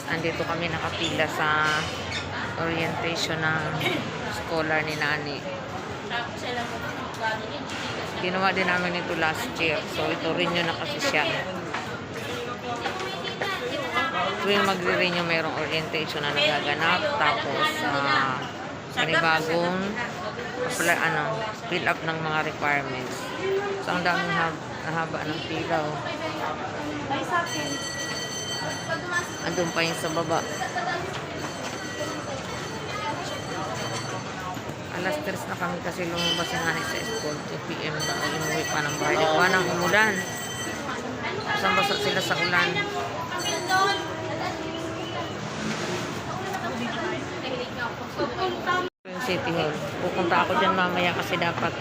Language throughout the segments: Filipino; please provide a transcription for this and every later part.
andito kami nakapila sa orientation ng scholar ni Nani. Ginawa din namin ito last year. So, ito renew na kasi siya. Tuwing magre-renew, mayroong orientation na nagaganap. Tapos, panibagong fill up ng mga requirements. So, ang daming haba ng pila. Oh. Andun pa yung sa baba. Alas 3 na kami kasi lumabas yung Nani sa school. 2 PM na umuwi pa ng bahay. Diba nang umulan. Basang-basa sila sa ulan. Yung City Hall. Pupunta ako dyan mamaya kasi dapat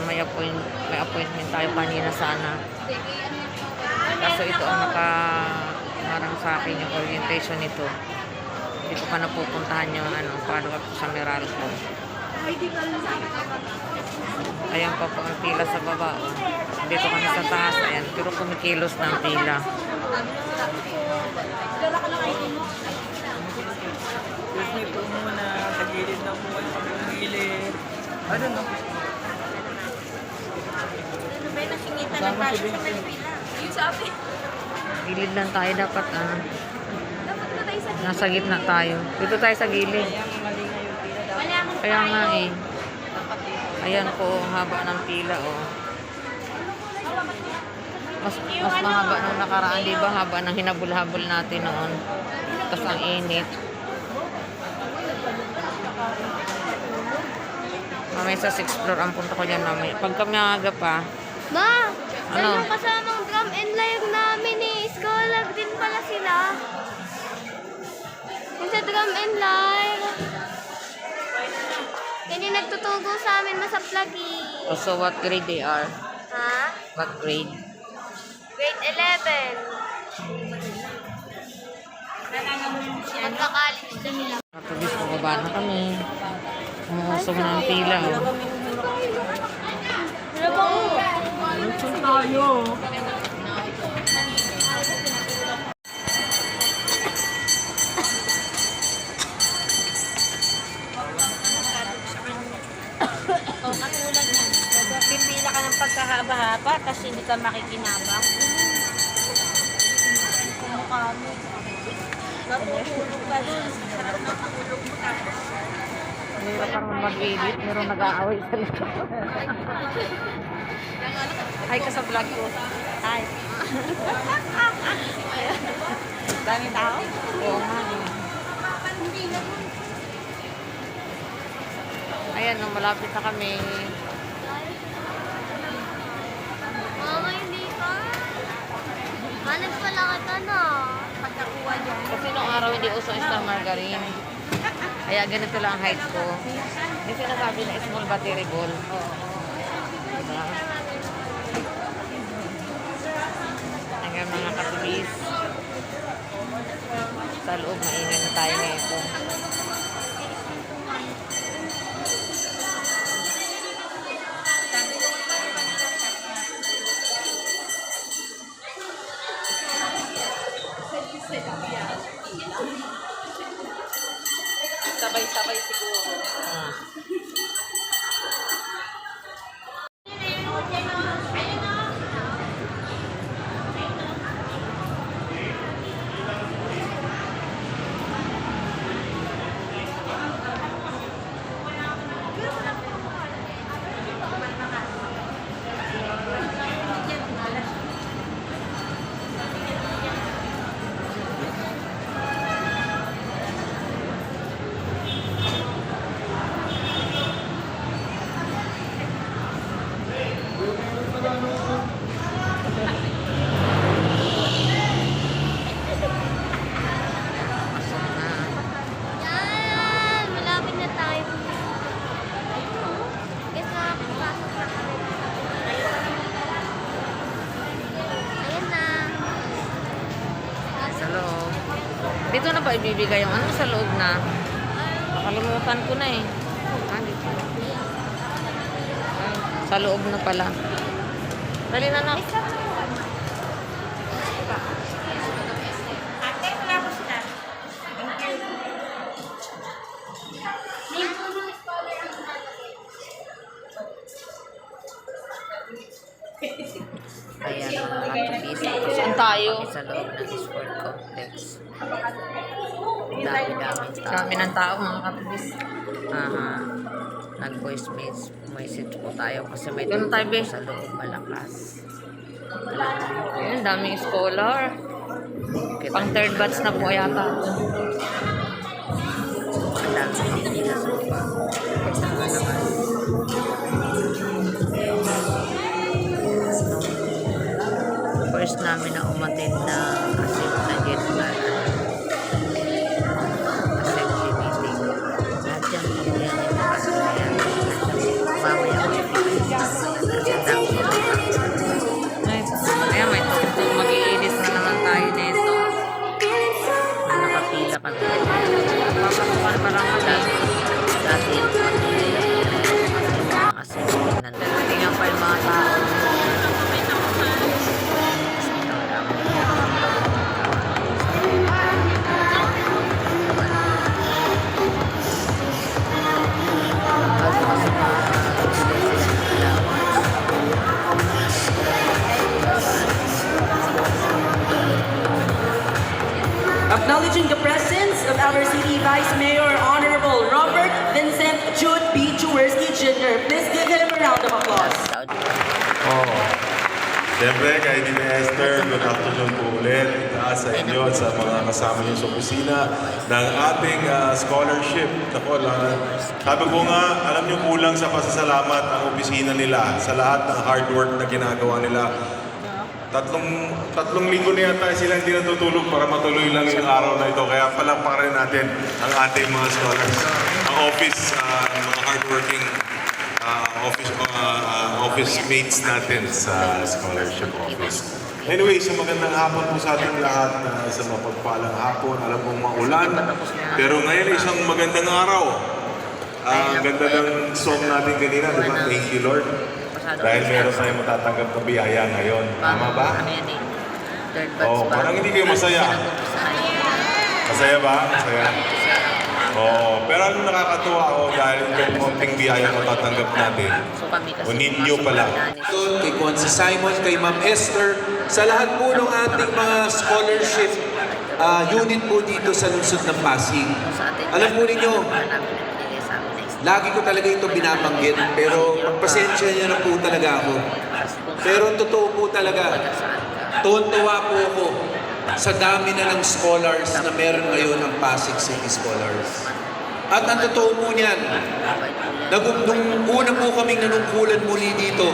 may appointment tayo kanina sana. Kaso ito ang nakamarang sa akin yung orientation nito. Hindi ko pa napupuntahan yung follow-up sa Meralco. Ayan pa po ang pila sa baba. Oh. Dito kami sa taas. Ayan. Pero kumikilos na ang pila. May po muna. Tagilid na po. Tagilid. Ano na? Ano ba yung nasingitan ng passion sa Pilipina? Yung sabi. Gilid lang tayo dapat. Dapat na tayo sa Nasa gitna tayo. Dito tayo sa gilid. Wala akong Kaya nga eh. Ayan po, haba ng pila oh. Mas mahaba nung nakaraan, di ba? Haba ng hinabol-habol natin noon. Tapos ang init. Mamaya sa 6th floor ang punta ko dyan mamaya. Pag kami aga pa. Ma! Ano? Yung kasamang drum and live namin eh. Scholar din pala sila. Yung sa drum and live. Yan yung nagtutugo sa amin masaplagi. Oh, so what grade they are? Ha? What grade? Grade 11. Magka-college na sila. Katubis, pababa na kami. Umusog na ang pila oh. Saan tayo? Katulad yan. Pipila ka ng pagkahaba-haba, tapos hindi ka makikinabang. Kumukha mo. Natutulog ka dun. Sarap na tulog mo tapos. Mayroon pang mag-edit, mayroon nag-aaway sa likod. Hi ka sa vlog ko. Hi. Daming tao? Oo nga eh. Ayan, no, malapit na kami. Mama, hindi ka. Hanap pala kita na. Pagkakuha dyan. Kasi nung araw hindi uso ang star margarine. Kaya ganito lang ang height ko. Yung sinasabi na small battery ball. Diba? Hanggang mga katubis. Sa loob, maingay na tayo na ito. Sabay-sabay siguro. Yan! Malapit na tayo. Guess nakakapasok na kami. Ayan na. Sa loob. Dito na ba ibibigay yung ano sa loob na? Nakalimutan ko na eh. Dito. Sa loob na pala. Dali na na. Ate, wala complex. Dami-dami tao. Dami ng tao mga kapibis. Nag-voice message po tayo kasi may tubig sa loob malakas. Ayun, daming scholar. Pang third batch na po yata. Ang dami nila sa pa. Sa malakas. First namin na umattend na kasi na get na assembly meeting. Lahat yan po yan yung nakasalayan. Mamaya ko yung kaya may tungkol mag-i-edit na naman tayo nito. Nakapila kami. Papasukan pa lang dati kasi tingnan pa yung mga tao. Acknowledging the presence of our City Vice Mayor, Honorable Robert Vincent Jude B. Jaworski Jr. Please give him a round of applause. Siyempre, kay Dina Esther, good afternoon po ulit sa inyo at sa mga kasama niyo sa opisina ng ating scholarship. Ako lang, sabi ko nga, alam niyo kulang sa pasasalamat ang opisina nila sa lahat ng hard work na ginagawa nila. Tatlong linggo na yata sila hindi natutulog para matuloy lang yung araw na ito. Kaya palakpakan rin natin ang ating mga scholars, ang office, mga hardworking office mates natin sa scholarship office. Anyway, sa magandang hapon po sa ating lahat, sa mapagpalang hapon, alam kong maulan, pero ngayon ay isang magandang araw. Ang ganda ng song natin kanina, di ba? Thank you, Lord. Dahil meron tayong matatanggap na biyaya ngayon. Tama ba? Oh, parang hindi kayo masaya. Masaya ba? Masaya? Oh, pero ano nakakatuwa ako dahil yung konting biyaya matatanggap natin. O ninyo pala. Kay Juan si Simon, kay Ma'am Esther, sa lahat po ng ating mga scholarship unit po dito sa lungsod ng Pasig. Alam po ninyo, lagi ko talaga ito binabanggit, pero pagpasensya niyo na po talaga ako. Pero ang totoo po talaga, tuwan-tuwa po ako sa dami na ng scholars na meron ngayon ang Pasig City Scholars. At ang totoo po niyan, nung una po kaming nanungkulan muli dito,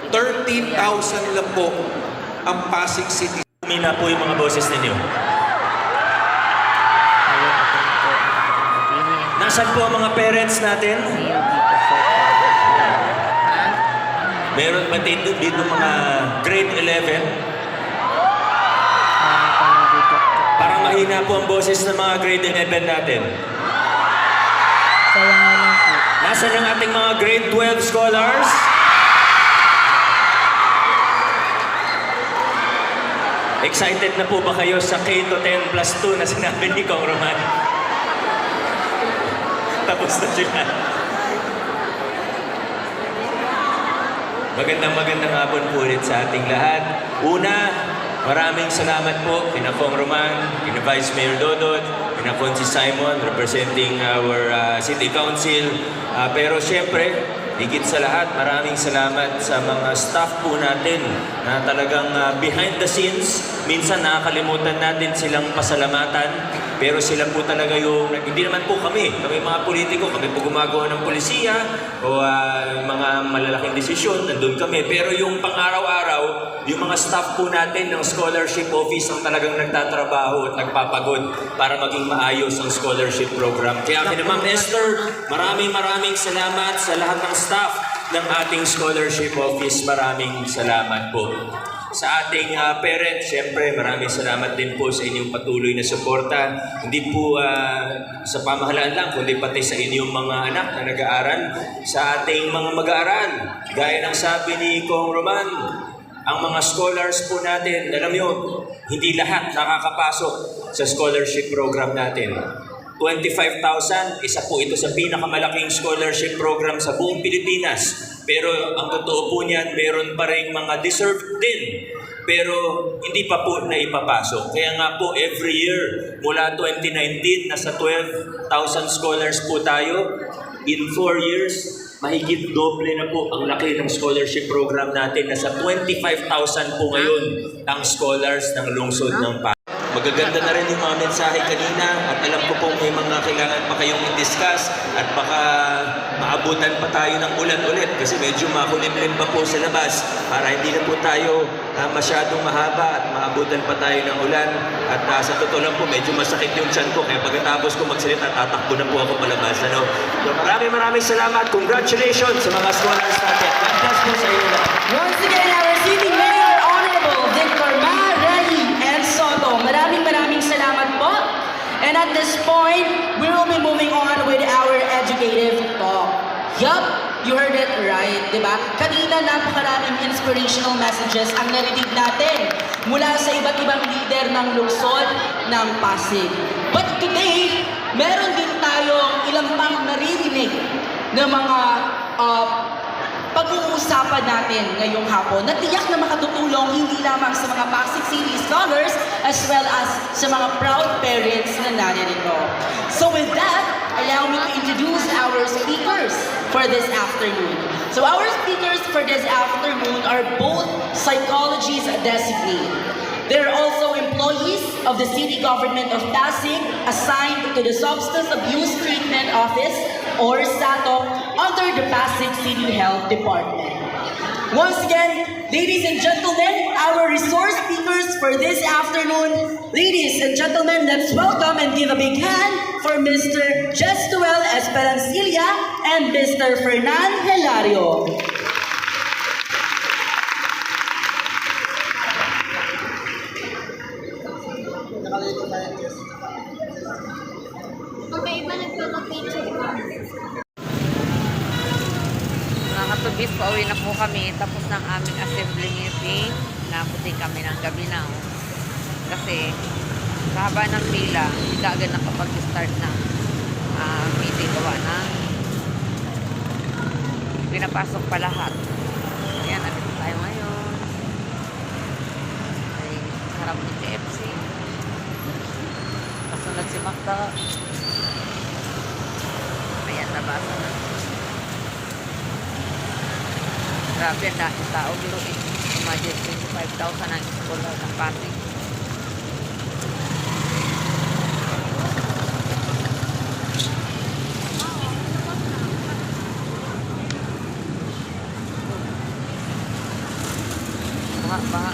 13,000 lang po ang Pasig City. Mina po yung mga boses ninyo. Nasaan po ang mga parents natin? Meron ba dito mga grade 11? Parang mahina po ang boses ng mga grade 11 natin. Nasaan ang ating mga grade 12 scholars? Excited na po ba kayo sa K-10 plus 2 na sinabi ni Kong Roman? Tapos na sila. Magandang hapon po ulit sa ating lahat. Una, maraming salamat po kina Kong Roman, kina Vice Mayor Dodot, kina si Simon representing our City Council. Pero siyempre, higit sa lahat, maraming salamat sa mga staff po natin na talagang behind the scenes. Minsan nakakalimutan natin silang pasalamatan. Pero sila po talaga yung, hindi naman po kami mga politiko, kami po gumagawa ng polisiya o mga malalaking desisyon, nandun kami. Pero yung pang-araw-araw, yung mga staff po natin ng scholarship office ang talagang nagtatrabaho at nagpapagod para maging maayos ang scholarship program. Kaya kina Ma'am Esther, maraming salamat sa lahat ng staff ng ating scholarship office. Maraming salamat po. Sa ating parents, siyempre maraming salamat din po sa inyong patuloy na suporta. Hindi po sa pamahalaan lang, kundi pati sa inyong mga anak na nag-aaral. Sa ating mga mag-aaral, gaya ng sabi ni Kong Roman, ang mga scholars po natin, alam nyo, hindi lahat nakakapasok sa scholarship program natin. 25,000, isa po ito sa pinakamalaking scholarship program sa buong Pilipinas. Pero ang totoo po niyan, meron pa rin mga deserved din pero hindi pa po na ipapasok. Kaya nga po, every year, mula 2019, nasa 12,000 scholars po tayo. In 4 years, mahigit doble na po ang laki ng scholarship program natin. Nasa 25,000 po ngayon ang scholars ng lungsod ng Pasig. Magaganda na rin yung mga mensahe kanina at alam ko pong may mga kailangan pa kayong i-discuss at baka maabutan pa tayo ng ulan ulit kasi medyo makulimlim pa po sa labas para hindi na po tayo masyadong mahaba at maabutan pa tayo ng ulan at sa totoo lang po medyo masakit yung tiyan ko kaya pagkatapos ko magsalita tatakbo na po ako palabas. So, maraming salamat. Congratulations sa mga scholars natin. God bless po sa inyo lahat. Once again, our City Mayor Honorable Victor Maray and Soto. Maraming salamat po. And at this point, we will be moving on with our educative talk. Yup, you heard it right, di ba? Kanina napakaraming inspirational messages ang narinig natin mula sa iba't ibang leader ng lungsod ng Pasig. But today, meron din tayong ilang pang naririnig na mga pag-uusapan natin ngayong hapon na tiyak na makatutulong hindi lamang sa mga Pasig City scholars as well as sa mga proud parents na naririto. So with that, allow me to introduce our speakers for this afternoon. So our speakers for this afternoon are both psychologists designate. They're also employees of the City Government of Pasig assigned to the Substance Abuse Treatment Office or SATO under the Pasig City Health Department. Once again, ladies and gentlemen, our resource speakers for this afternoon. Ladies and gentlemen, let's welcome and give a big hand for Mr. Jestuel Esperancilla and Mr. Fernan Hilario. Magkaiba nagpapapicture ka. Mga katubis, pauwi na po kami tapos ng aming assembly meeting. Nabuti kami ng gabi na. Kasi sa haba ng pila, hindi ka agad nakapag-start ng meeting gawa na. Pinapasok pa lahat. Ayan, nandito tayo ngayon. Ay, harap ni KFC. Kasunod si Makta. Ayan, nabasa na. Grabe, ang daing tao. Pero imagine, 25,000 ang scholar ng Pasig. Baha.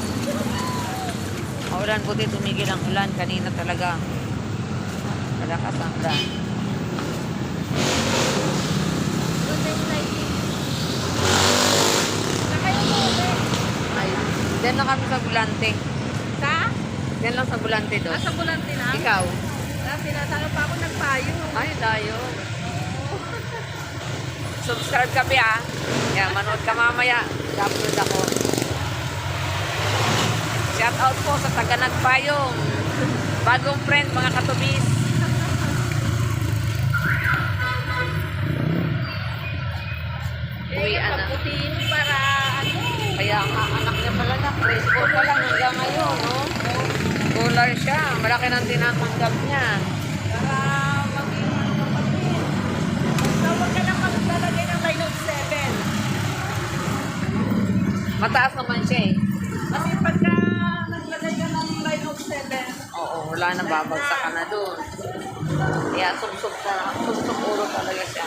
Maulan, buti tumigil ang ulan. Kanina talaga. Malakas ang ulan. Ay, dyan lang kami sa Bulante. Sa? Dyan lang sa Bulante doon. Sa Bulante lang? Ikaw? Tinatalo pa ako nagpayo. Ay, tayo. Subscribe ka pa. Yan, manood ka mamaya. Upload ako. Shout out po sa taga Nagpayong. Bagong friend, mga katubis. Uwi, anak. Pagputiin para ano. Kaya ang anak niya pala na, preschool pa lang hanggang ngayon, no? Scholar siya. Malaki nang tinatanggap niya. Para maging kapatid. So, wag ka lang maglalagay ng line of 7. Mataas naman siya eh. Kasi pagka naglagay ka ng line of 7, Oo, wala na, babagsak ka na doon. Kaya suksok ulo talaga siya.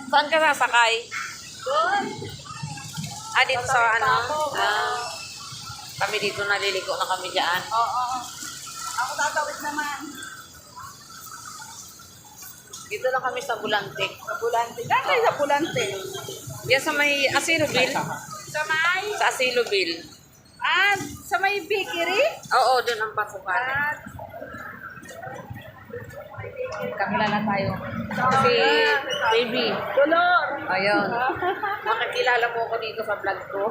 Saan ka sasakay? doon. Dito sa ano? Kami dito naliliko na kami dyan. Oo. Ako tatawid naman. Dito lang kami sa Bulante. Sa Bulante. Dati sa Bulante. Yan sa may Asiloville. Sa may? Sa Asiloville. Sa may bakery? Oo, doon ang pasukan. Kakilala tayo. Si Baby. Tulor. Ayun. Makikilala mo ako dito sa vlog ko.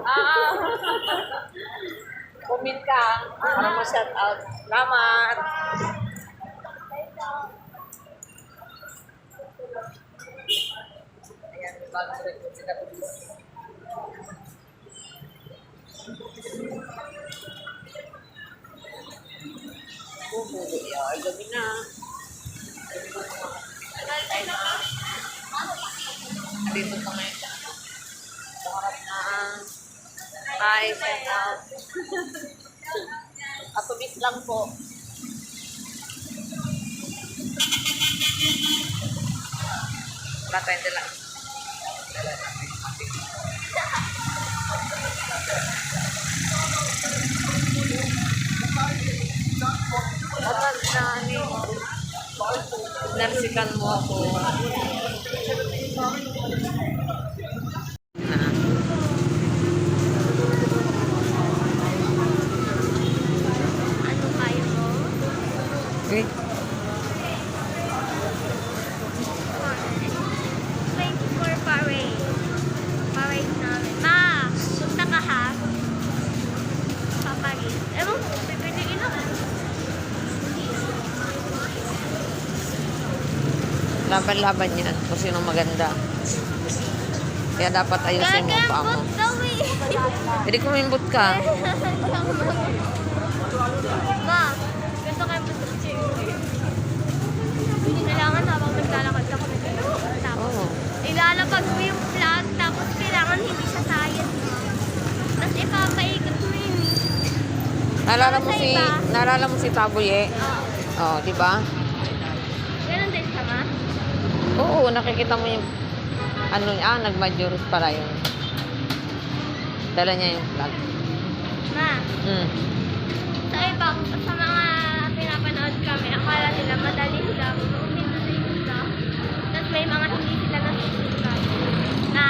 Comment ka para ma-shout out. Salamat. Ay, gabi na. Dito pa ngayon. Harap na. Hi, shout out. Atubis lang po. Patente lang. Dapat na ano, narsikan mo ako. Ano kayo mo? Okay. 24 parade. Parade namin. Ma, punta ka ha? Papalit. Ewan ko, pipiliin ako. Laban-laban yan kung sino maganda. Kaya dapat ayusin mo pa mo. Gagambot daw eh. Hindi kumimbot ka. Ma, ganito kayo matutsi. Kailangan habang naglalakad ka kami. Tapos, Oo. ilalapag mo yung flag, tapos kailangan hindi siya sayad. Tapos ipapaikot mo yun. Naalala mo si Taboy Oo. Oh, di ba? Ganun din siya, ma? Oo, nakikita mo yung ano niya, nag-majoris pala yun. Dala niya yung flag. Ma, Mm. sa iba, sa mga pinapanood kami, akala nila madali sila. Hindi sila. Tapos may mga hindi sila nasusunod. Na